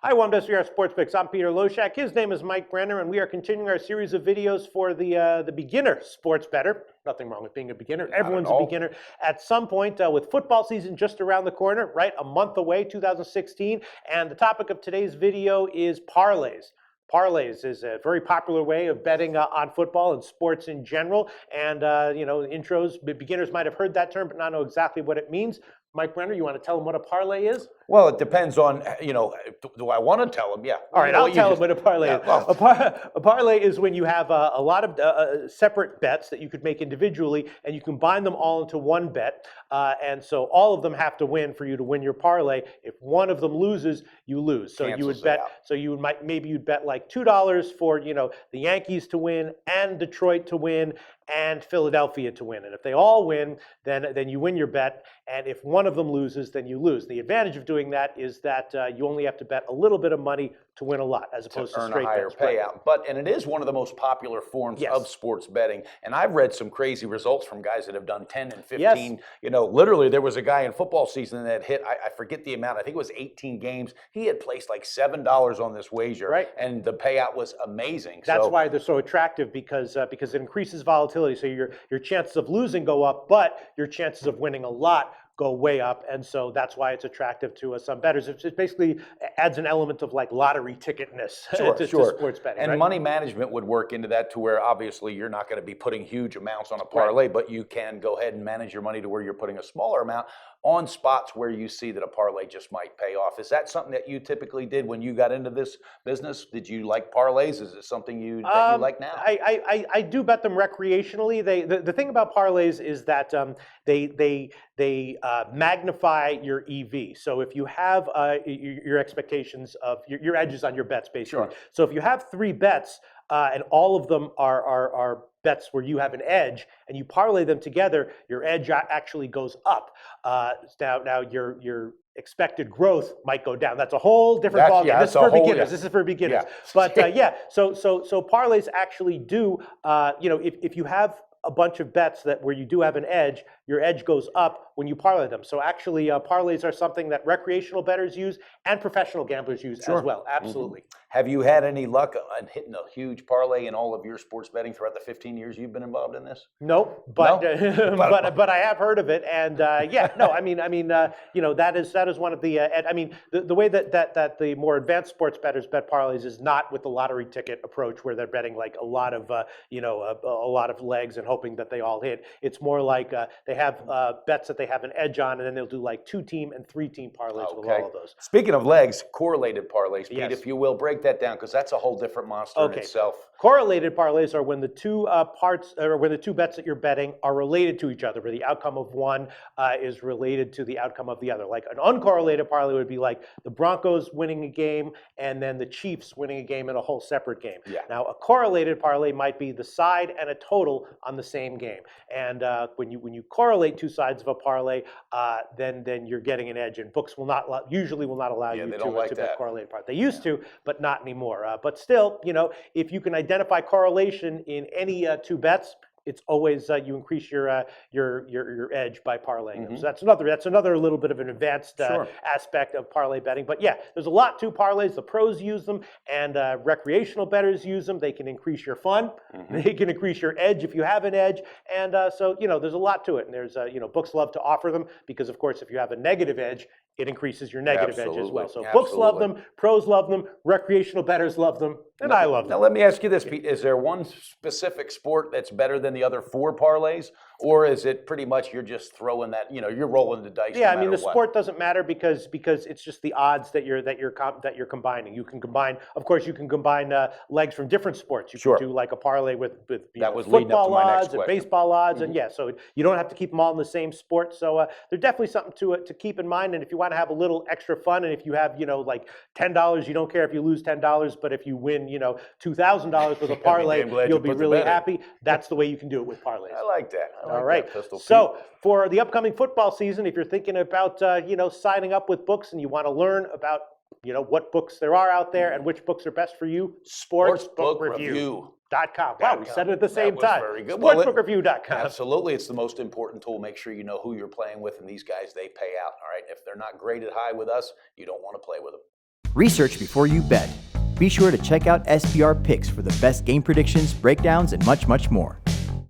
Hi, welcome to SVR Sports Picks. I'm Peter Loshak. His name is Mike Brenner, and we are continuing our series of videos for the beginner sports bettor. Nothing wrong with being a beginner. Everyone's a beginner at some point. With football season just around the corner, right? A month away, 2016. And the topic of today's video is parlays. Parlays is a very popular way of betting on football and sports in general. And, beginners might have heard that term, but not know exactly what it means. Mike Brenner, you want to tell them what a parlay is? Well, it depends on, do I want to tell them? Yeah. All right, I'll tell them what a parlay is. Well. A parlay is when you have a lot of separate bets that you could make individually, and you combine them all into one bet. And so all of them have to win for you to win your parlay. If one of them loses, you lose. So you would bet. So maybe you'd bet like $2 for the Yankees to win and Detroit to win and Philadelphia to win. And if they all win, then you win your bet. And if one of them loses, then you lose. The advantage of doing that is that you only have to bet a little bit of money to win a lot, as opposed to straight higher bets. Payout. And it is one of the most popular forms of sports betting. And I've read some crazy results from guys that have done 10 and 15. Yes. Literally, there was a guy in football season that hit, I forget the amount, I think it was 18 games. He had placed like $7 on this wager, right? And the payout was amazing. That's why they're so attractive, because it increases volatility. So your chances of losing go up, but your chances of winning a lot go way up, and so that's why it's attractive to some bettors. It basically adds an element of like lottery ticketness to sports betting. And money management would work into that, to where obviously you're not going to be putting huge amounts on a parlay, but you can go ahead and manage your money to where you're putting a smaller amount on spots where you see that a parlay just might pay off. Is that something that you typically did when you got into this business? Did you like parlays? Is it something that you like now? I do bet them recreationally. The thing about parlays is that they magnify your EV. So if you have your expectations of your edges on your bets, basically. Sure. So if you have 3 bets and all of them are bets where you have an edge, and you parlay them together, your edge actually goes up. Now your expected growth might go down. That's a whole different ballgame. Yeah, this is for beginners. But so parlays actually do. If you have a bunch of bets where you do have an edge, your edge goes up when you parlay them. So actually, parlays are something that recreational bettors use and professional gamblers use as well. Absolutely. Mm-hmm. Have you had any luck on hitting a huge parlay in all of your sports betting throughout the 15 years you've been involved in this? Nope, but I have heard of it, and that is one of the. The way that the more advanced sports bettors bet parlays is not with the lottery ticket approach, where they're betting like a lot of legs and hoping that they all hit. It's more like they have bets that they have an edge on, and then they'll do like 2-team and 3-team parlays with all of those. Speaking of legs, correlated parlays, Pete, if you will, break that down, because that's a whole different monster in itself. Correlated parlays are when the two bets that you're betting are related to each other, where the outcome of one is related to the outcome of the other. Like an uncorrelated parlay would be like the Broncos winning a game and then the Chiefs winning a game in a whole separate game. Yeah. Now, a correlated parlay might be the side and a total on the same game. And when you correlate two sides of a parlay, then you're getting an edge. And books usually will not allow you to bet correlated parlay. They used to, but not anymore. But still, if you can identify correlation in any 2 bets, it's always you increase your edge by parlaying them. So that's another little bit of an advanced aspect of parlay betting. But yeah, there's a lot to parlays. The pros use them, and recreational bettors use them. They can increase your fun. They can increase your edge if you have an edge. And so there's a lot to it. And there's books love to offer them, because of course if you have a negative edge, it increases your negative edge as well. So books love them, pros love them, recreational bettors love them, and I love them. Now let me ask you this, Pete. Is there one specific sport that's better than the other 4 parlays? Or is it pretty much you're just throwing that, you're rolling the dice? Yeah, the sport doesn't matter because it's just the odds that you're combining. You can combine, of course, legs from different sports. You can do like a parlay with football odds and baseball odds, and so you don't have to keep them all in the same sport. So there's definitely something to keep in mind. And if you want to have a little extra fun, and if you have like $10, you don't care if you lose $10, but if you win $2,000 with a parlay, you'll be really happy. That's the way you can do it with parlays. I like that. All right. So for the upcoming football season, if you're thinking about signing up with books and you want to learn about what books there are out there and which books are best for you, sportsbookreview.com. Wow, we said it at the same time. Very good. Sportsbookreview.com. Absolutely. It's the most important tool. Make sure you know who you're playing with, and these guys, they pay out. All right. If they're not graded high with us, you don't want to play with them. Research before you bet. Be sure to check out SPR Picks for the best game predictions, breakdowns, and much, much more.